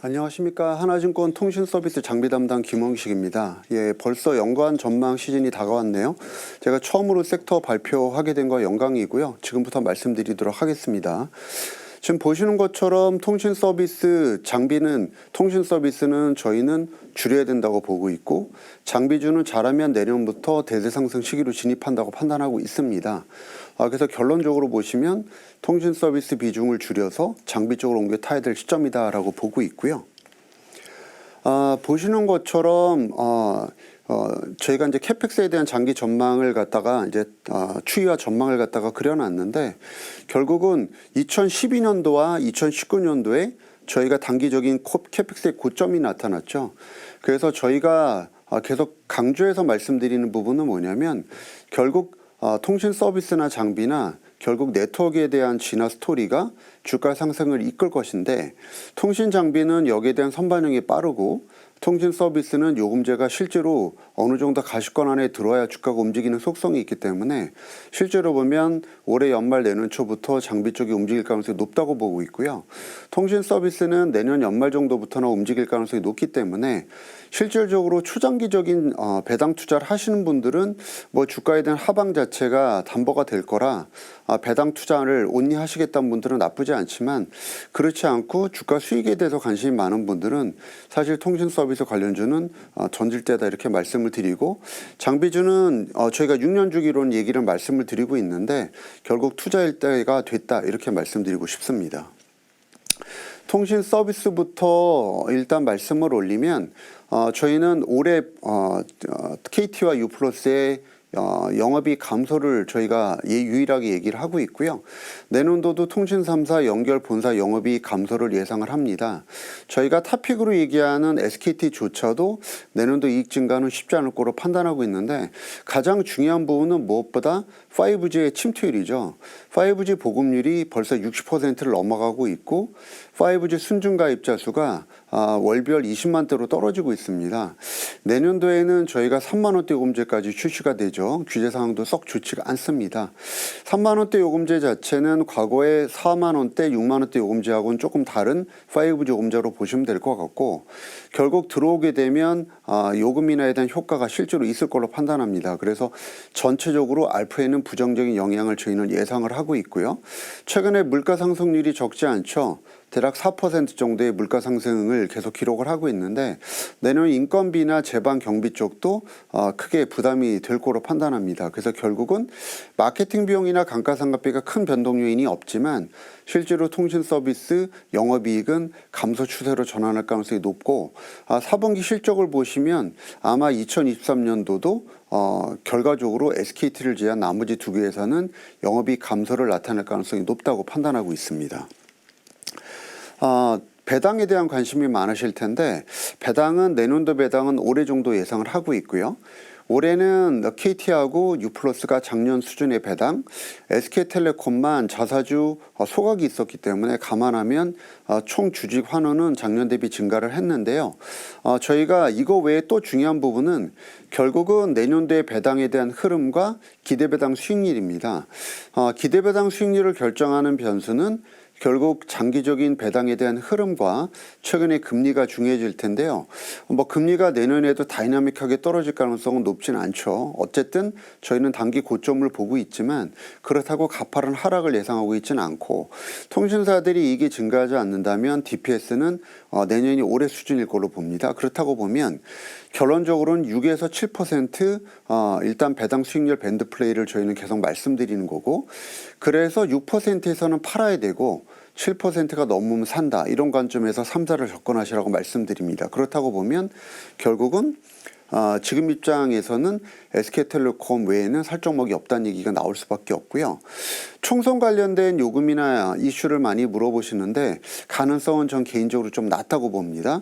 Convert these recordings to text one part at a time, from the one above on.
안녕하십니까. 하나증권 통신서비스 장비 담당 김홍식입니다. 벌써 연간 전망 시즌이 다가왔네요. 제가 처음으로 섹터 발표하게 된 거 영광이고요. 지금부터 말씀드리도록 하겠습니다. 지금 보시는 것처럼 통신 서비스는 저희는 줄여야 된다고 보고 있고, 장비주는 잘하면 내년부터 대세 상승 시기로 진입한다고 판단하고 있습니다. 그래서 결론적으로 보시면 통신 서비스 비중을 줄여서 장비 쪽으로 옮겨 타야 될 시점이다라고 보고 있고요. 보시는 것처럼 저희가 이제 캐펙스에 대한 장기 전망을 갖다가 추이와 전망을 갖다가 그려놨는데, 결국은 2012년도와 2019년도에 저희가 단기적인 캐펙스의 고점이 나타났죠. 그래서 저희가 계속 강조해서 말씀드리는 부분은 뭐냐면, 결국 통신 서비스나 장비나 결국 네트워크에 대한 진화 스토리가 주가 상승을 이끌 것인데, 통신 장비는 여기에 대한 선반영이 빠르고 통신 서비스는 요금제가 실제로 어느 정도 가시권 안에 들어야 주가가 움직이는 속성이 있기 때문에, 실제로 보면 올해 연말 내년 초부터 장비 쪽이 움직일 가능성이 높다고 보고 있고요. 통신 서비스는 내년 연말 정도부터나 움직일 가능성이 높기 때문에, 실질적으로 초장기적인 배당 투자를 하시는 분들은 주가에 대한 하방 자체가 담보가 될 거라 배당 투자를 온리 하시겠다는 분들은 나쁘지 않지만, 그렇지 않고 주가 수익에 대해서 관심이 많은 분들은 사실 통신 서비스 관련주는 전질대다 이렇게 말씀을 드리고, 장비주는 저희가 6년 주기로는 얘기를 말씀을 드리고 있는데 결국 투자일 때가 됐다 이렇게 말씀드리고 싶습니다. 통신 서비스부터 일단 말씀을 올리면, 저희는 올해 KT와 U+의 영업이익 감소를 저희가 유일하게 얘기를 하고 있고요. 내년도도 통신 3사 연결 본사 영업이익 감소를 예상을 합니다. 저희가 탑픽으로 얘기하는 SKT조차도 내년도 이익 증가는 쉽지 않을 거로 판단하고 있는데, 가장 중요한 부분은 무엇보다 5G의 침투율이죠. 5G 보급률이 벌써 60%를 넘어가고 있고, 5G 순증 가입자 수가 월별 20만 대로 떨어지고 있습니다. 내년도에는 저희가 3만 원대 요금제까지 출시가 되죠. 규제 상황도 썩 좋지가 않습니다. 3만 원대 요금제 자체는 과거에 4만 원대, 6만 원대 요금제하고는 조금 다른 5G 요금제로 보시면 될 것 같고, 결국 들어오게 되면 요금 인하에 대한 효과가 실제로 있을 걸로 판단합니다. 그래서 전체적으로 알파에는 부정적인 영향을 저희는 예상을 하고 있고요. 최근에 물가 상승률이 적지 않죠. 대략 4% 정도의 물가 상승을 계속 기록을 하고 있는데, 내년 인건비나 제반 경비 쪽도 크게 부담이 될 거로 판단합니다. 그래서 결국은 마케팅 비용이나 감가상각비가 큰 변동 요인이 없지만, 실제로 통신 서비스 영업이익은 감소 추세로 전환할 가능성이 높고, 4분기 실적을 보시면 아마 2023년도도 결과적으로 SKT를 제외한 나머지 두 개 회사는 영업이익 감소를 나타낼 가능성이 높다고 판단하고 있습니다. 배당에 대한 관심이 많으실 텐데, 내년도 배당은 올해 정도 예상을 하고 있고요. 올해는 KT하고 U+가 작년 수준의 배당, SK텔레콤만 자사주 소각이 있었기 때문에 감안하면 총 주식 환원은 작년 대비 증가를 했는데요. 저희가 이거 외에 또 중요한 부분은 결국은 내년도의 배당에 대한 흐름과 기대배당 수익률입니다. 기대배당 수익률을 결정하는 변수는 결국 장기적인 배당에 대한 흐름과 최근에 금리가 중요해질 텐데요. 금리가 내년에도 다이나믹하게 떨어질 가능성은 높진 않죠. 어쨌든 저희는 단기 고점을 보고 있지만, 그렇다고 가파른 하락을 예상하고 있지는 않고, 통신사들이 이익이 증가하지 않는다면 DPS는 내년이 올해 수준일 걸로 봅니다. 그렇다고 보면 결론적으로는 6에서 7% 일단 배당 수익률 밴드 플레이를 저희는 계속 말씀드리는 거고, 그래서 6%에서는 팔아야 되고 7%가 넘으면 산다, 이런 관점에서 3사를 접근하시라고 말씀드립니다. 그렇다고 보면 결국은 지금 입장에서는 SK텔레콤 외에는 살 종목이 없다는 얘기가 나올 수밖에 없고요. 총선 관련된 요금이나 이슈를 많이 물어보시는데, 가능성은 전 개인적으로 좀 낮다고 봅니다.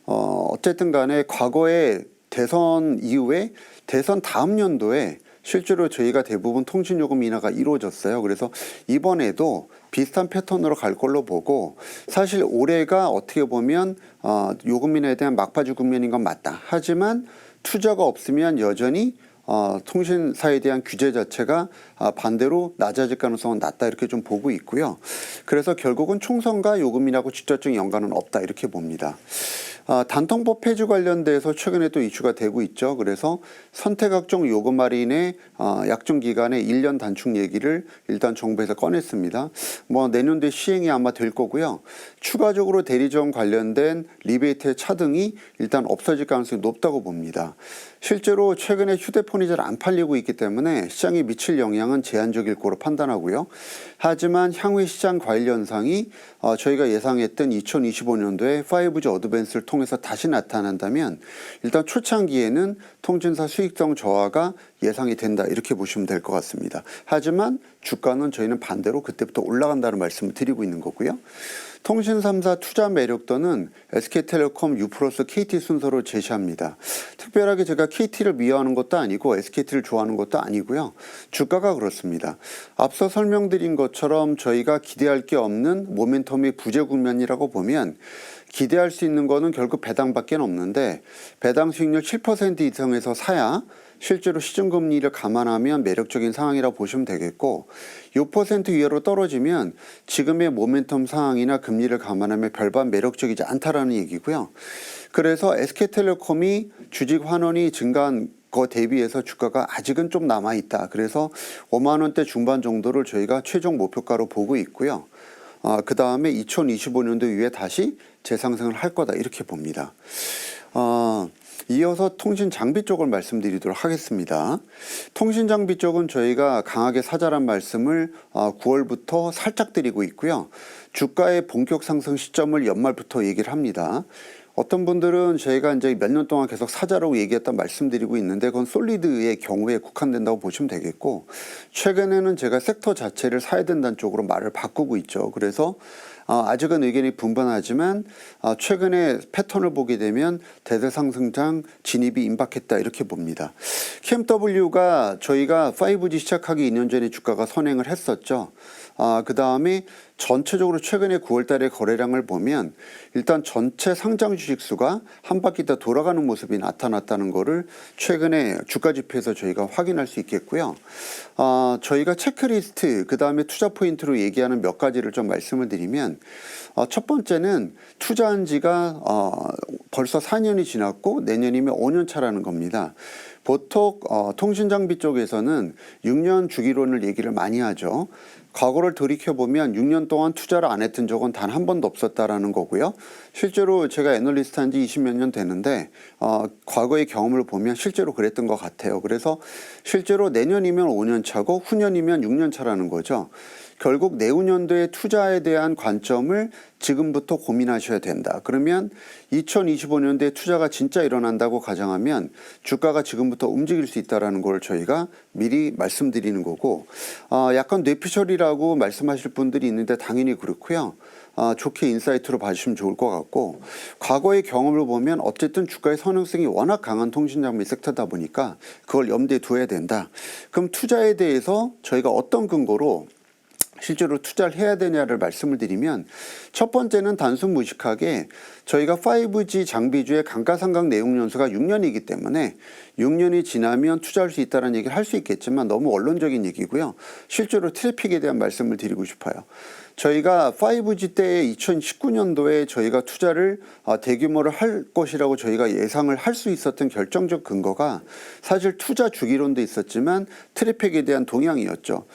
어쨌든 간에 과거에 대선 이후에 대선 다음 연도에 실제로 저희가 대부분 통신요금 인하가 이루어졌어요. 그래서 이번에도 비슷한 패턴으로 갈 걸로 보고, 사실 올해가 어떻게 보면 요금 인하에 대한 막바지 국면인 건 맞다. 하지만 투자가 없으면 여전히 통신사에 대한 규제 자체가 반대로 낮아질 가능성은 낮다 이렇게 좀 보고 있고요. 그래서 결국은 총선과 요금이라고 직접적인 연관은 없다 이렇게 봅니다. 단통법 폐지 관련돼서 최근에 또 이슈가 되고 있죠. 그래서 선택학종 요금 할인의 약정 기간의 1년 단축 얘기를 일단 정부에서 꺼냈습니다. 내년도에 시행이 아마 될 거고요. 추가적으로 대리점 관련된 리베이트의 차등이 일단 없어질 가능성이 높다고 봅니다. 실제로 최근에 휴대폰이 잘 안 팔리고 있기 때문에 시장에 미칠 영향은 제한적일 거로 판단하고요. 하지만 향후의 시장 과열 현상이 저희가 예상했던 2025년도에 5G 어드밴스를 통해서 다시 나타난다면 일단 초창기에는 통신사 수익성 저하가 예상이 된다 이렇게 보시면 될 것 같습니다. 하지만 주가는 저희는 반대로 그때부터 올라간다는 말씀을 드리고 있는 거고요. 통신 3사 투자 매력도는 SK텔레콤, U+, KT 순서로 제시합니다. 특별하게 제가 KT를 미워하는 것도 아니고 SKT를 좋아하는 것도 아니고요. 주가가 그렇습니다. 앞서 설명드린 것처럼 저희가 기대할 게 없는 모멘텀의 부재 국면이라고 보면 기대할 수 있는 거는 결국 배당밖에 없는데 배당 수익률 7% 이상에서 사야 실제로 시중금리를 감안하면 매력적인 상황이라고 보시면 되겠고 6% 이하로 떨어지면 지금의 모멘텀 상황이나 금리를 감안하면 별반 매력적이지 않다라는 얘기고요. 그래서 SK텔레콤이 주식 환원이 증가한 거 대비해서 주가가 아직은 좀 남아있다. 그래서 5만 원대 중반 정도를 저희가 최종 목표가로 보고 있고요. 그 다음에 2025년도 이후에 다시 재상승을 할 거다 이렇게 봅니다. 이어서 통신 장비 쪽을 말씀드리도록 하겠습니다. 통신 장비 쪽은 저희가 강하게 사자란 말씀을 9월부터 살짝 드리고 있고요. 주가의 본격 상승 시점을 연말부터 얘기를 합니다. 어떤 분들은 저희가 이제 몇 년 동안 계속 사자라고 얘기했다 말씀드리고 있는데 그건 솔리드의 경우에 국한된다고 보시면 되겠고 최근에는 제가 섹터 자체를 사야 된다는 쪽으로 말을 바꾸고 있죠. 그래서 아직은 의견이 분분하지만 최근에 패턴을 보게 되면 대세 상승장 진입이 임박했다 이렇게 봅니다. KMW가 저희가 5G 시작하기 2년 전에 주가가 선행을 했었죠. 그 다음에 전체적으로 최근에 9월 달의 거래량을 보면 일단 전체 상장 주식 수가 한 바퀴 더 돌아가는 모습이 나타났다는 거를 최근에 주가 지표에서 저희가 확인할 수 있겠고요. 저희가 체크리스트 그 다음에 투자 포인트로 얘기하는 몇 가지를 좀 말씀을 드리면 첫 번째는 투자한 지가 벌써 4년이 지났고 내년이면 5년 차라는 겁니다. 보통 통신장비 쪽에서는 6년 주기론을 얘기를 많이 하죠. 과거를 돌이켜보면 6년 동안 투자를 안 했던 적은 단 한 번도 없었다라는 거고요. 실제로 제가 애널리스트 한 지 20몇 년 되는데 과거의 경험을 보면 실제로 그랬던 것 같아요. 그래서 실제로 내년이면 5년 차고 후년이면 6년 차라는 거죠. 결국 내후년도의 투자에 대한 관점을 지금부터 고민하셔야 된다. 그러면 2025년도에 투자가 진짜 일어난다고 가정하면 주가가 지금부터 움직일 수 있다는 걸 저희가 미리 말씀드리는 거고 약간 뇌피셜이라고 말씀하실 분들이 있는데 당연히 그렇고요. 좋게 인사이트로 봐주시면 좋을 것 같고 과거의 경험을 보면 어쨌든 주가의 선행성이 워낙 강한 통신장비 섹터다 보니까 그걸 염두에 두어야 된다. 그럼 투자에 대해서 저희가 어떤 근거로 실제로 투자를 해야 되냐를 말씀을 드리면 첫 번째는 단순 무식하게 저희가 5G 장비주의 감가상각 내용연수가 6년이기 때문에 6년이 지나면 투자할 수 있다는 얘기를 할 수 있겠지만 너무 원론적인 얘기고요. 실제로 트래픽에 대한 말씀을 드리고 싶어요. 저희가 5G 때 2019년도에 저희가 투자를 대규모로 할 것이라고 저희가 예상을 할 수 있었던 결정적 근거가 사실 투자 주기론도 있었지만 트래픽에 대한 동향이었죠.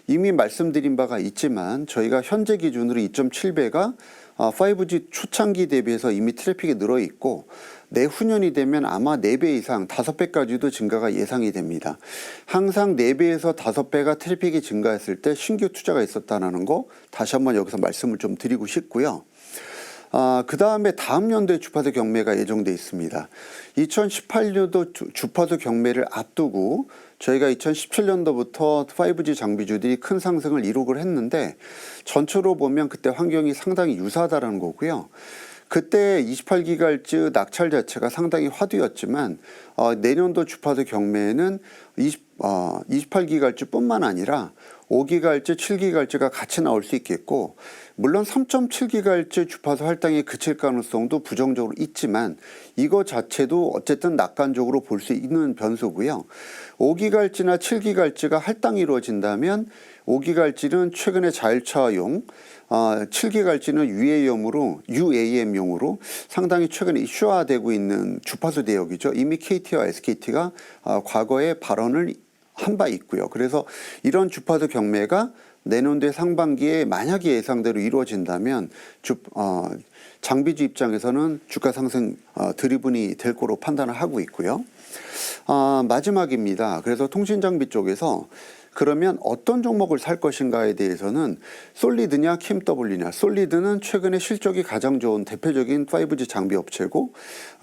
이미 말씀드린 바가 있지만 저희가 현재 기준으로 2.7배가 5G 초창기 대비해서 이미 트래픽이 늘어 있고 내후년이 되면 아마 4배 이상 5배까지도 증가가 예상이 됩니다. 항상 4배에서 5배가 트래픽이 증가했을 때 신규 투자가 있었다는 거 다시 한번 여기서 말씀을 좀 드리고 싶고요. 그 다음에 다음 연도에 주파수 경매가 예정돼 있습니다. 2018년도 주파수 경매를 앞두고 저희가 2017년도부터 5G 장비주들이 큰 상승을 이룩을 했는데 전체로 보면 그때 환경이 상당히 유사하다는 거고요. 그때 28기가헤르츠 낙찰 자체가 상당히 화두였지만 내년도 주파수 경매에는 28기가헤르츠뿐만 아니라 5기가헤르츠, 7기가헤르츠가 같이 나올 수 있겠고, 물론 3.7기가헤르츠 주파수 할당이 그칠 가능성도 부정적으로 있지만 이거 자체도 어쨌든 낙관적으로 볼 수 있는 변수고요. 5기가헤르츠나 7기가헤르츠가 할당이 이루어진다면 5기가헤르츠는 최근에 자율차용, 7기가헤르츠는 UAM용으로 상당히 최근에 이슈화되고 있는 주파수 대역이죠. 이미 KT와 SKT가 과거에 발언을 한 바 있고요. 그래서 이런 주파수 경매가 내년도의 상반기에 만약에 예상대로 이루어진다면 장비주 입장에서는 주가 상승 드리븐이 될 거로 판단을 하고 있고요. 마지막입니다. 그래서 통신장비 쪽에서 그러면 어떤 종목을 살 것인가에 대해서는 솔리드냐 KMW냐. 솔리드는 최근에 실적이 가장 좋은 대표적인 5G 장비 업체고,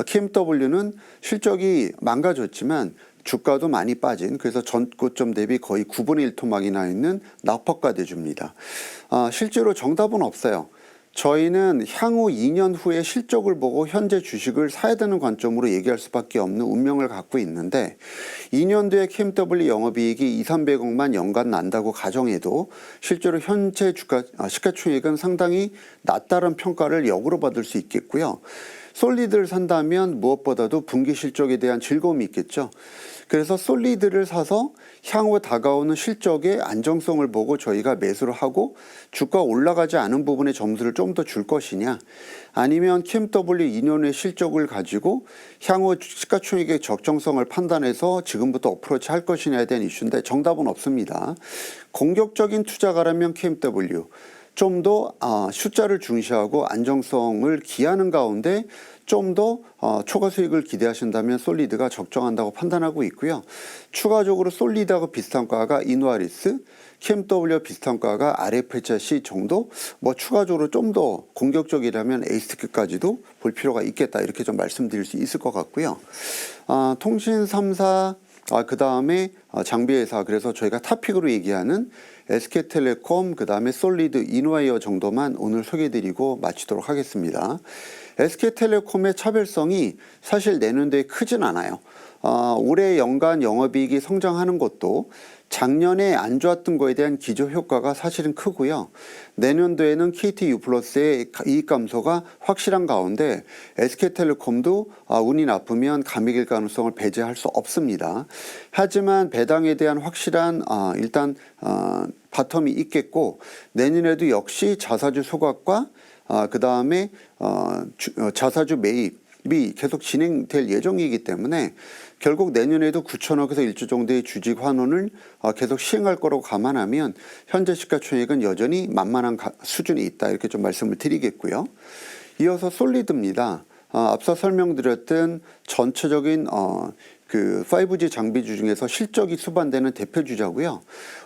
KMW는 실적이 망가졌지만 주가도 많이 빠진, 그래서 전고점 대비 거의 9분의 1 토막이 나 있는 낙폭가 대주입니다. 실제로 정답은 없어요. 저희는 향후 2년 후에 실적을 보고 현재 주식을 사야 되는 관점으로 얘기할 수밖에 없는 운명을 갖고 있는데, 2년 뒤에 KMW 영업이익이 200~300억만 연간 난다고 가정해도 실제로 현재 시가총액은 상당히 낮다는 평가를 역으로 받을 수 있겠고요. 솔리드를 산다면 무엇보다도 분기 실적에 대한 즐거움이 있겠죠. 그래서 솔리드를 사서 향후 다가오는 실적의 안정성을 보고 저희가 매수를 하고 주가 올라가지 않은 부분에 점수를 좀 더 줄 것이냐, 아니면 KMW 2년 의 실적을 가지고 향후 시가총액의 적정성을 판단해서 지금부터 어프로치 할 것이냐에 대한 이슈인데 정답은 없습니다. 공격적인 투자가라면 KMW, 좀 더 숫자를 중시하고 안정성을 기하는 가운데 좀 더 초과 수익을 기대하신다면 솔리드가 적정한다고 판단하고 있고요. 추가적으로 솔리드하고 비슷한 과가 이노아리스, KMW와 비슷한 과가 RFHC 정도, 추가적으로 좀 더 공격적이라면 에이스트까지도 볼 필요가 있겠다, 이렇게 좀 말씀드릴 수 있을 것 같고요. 통신 3사, 그 다음에 장비회사, 그래서 저희가 탑픽으로 얘기하는 SK텔레콤, 그 다음에 솔리드, 이노와이어 정도만 오늘 소개해드리고 마치도록 하겠습니다. SK텔레콤의 차별성이 사실 내년도에 크진 않아요. 올해 연간 영업이익이 성장하는 것도 작년에 안 좋았던 거에 대한 기저 효과가 사실은 크고요. 내년도에는 KTU플러스의 이익 감소가 확실한 가운데 SK텔레콤도 운이 나쁘면 감익일 가능성을 배제할 수 없습니다. 하지만 배당에 대한 확실한 일단 바텀이 있겠고, 내년에도 역시 자사주 소각과 그 다음에 자사주 매입이 계속 진행될 예정이기 때문에 결국 내년에도 9천억에서 1조 정도의 주식 환원을 계속 시행할 거라고 감안하면 현재 시가총액은 여전히 만만한 수준에 있다, 이렇게 좀 말씀을 드리겠고요. 이어서 솔리드입니다. 앞서 설명드렸던 전체적인 그 5G 장비주 중에서 실적이 수반되는 대표주자고요.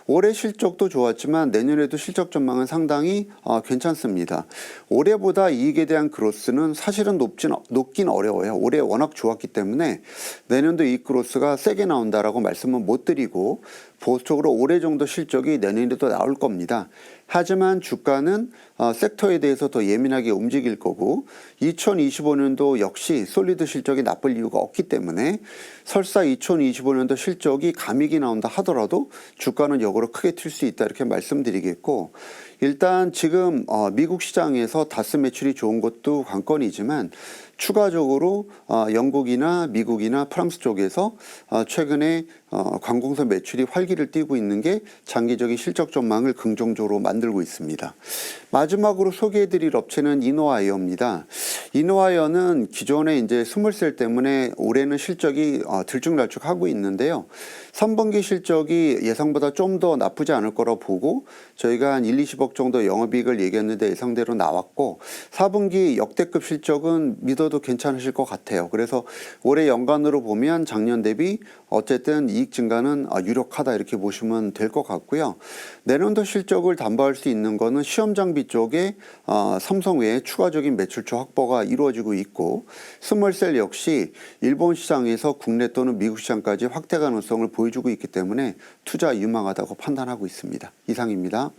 올해 실적도 좋았지만 내년에도 실적 전망은 상당히 괜찮습니다. 올해보다 이익에 대한 그로스는 사실은 높긴 어려워요. 올해 워낙 좋았기 때문에 내년도 이익 그로스가 세게 나온다라고 말씀은 못 드리고, 보수적으로 올해 정도 실적이 내년에도 나올 겁니다. 하지만 주가는 섹터에 대해서 더 예민하게 움직일 거고, 2025년도 역시 솔리드 실적이 나쁠 이유가 없기 때문에 설사 2025년도 실적이 감익이 나온다 하더라도 주가는 역으로 크게 튈 수 있다, 이렇게 말씀드리겠고, 일단 지금 미국 시장에서 다스 매출이 좋은 것도 관건이지만 추가적으로 영국이나 미국이나 프랑스 쪽에서 최근에 관공서 매출이 활기를 띠고 있는 게 장기적인 실적 전망을 긍정적으로 만들고 있습니다. 마지막으로 소개해드릴 업체는 이노와이어입니다. 이노와이어는 기존에 이제 스몰셀 때문에 올해는 실적이 들쭉날쭉하고 있는데요. 3분기 실적이 예상보다 좀 더 나쁘지 않을 거라고 보고 저희가 한 1~20억 정도 영업이익을 얘기했는데 예상대로 나왔고, 4분기 역대급 실적은 믿어도 괜찮으실 것 같아요. 그래서 올해 연간으로 보면 작년 대비 어쨌든 이익 증가는 유력하다, 이렇게 보시면 될 것 같고요. 내년도 실적을 담보할 수 있는 거는 시험 장비 쪽에 삼성 외에 추가적인 매출처 확보가 이루어지고 있고, 스몰셀 역시 일본 시장에서 국내 또는 미국 시장까지 확대 가능성을 보여주고 있기 때문에 투자 유망하다고 판단하고 있습니다. 이상입니다.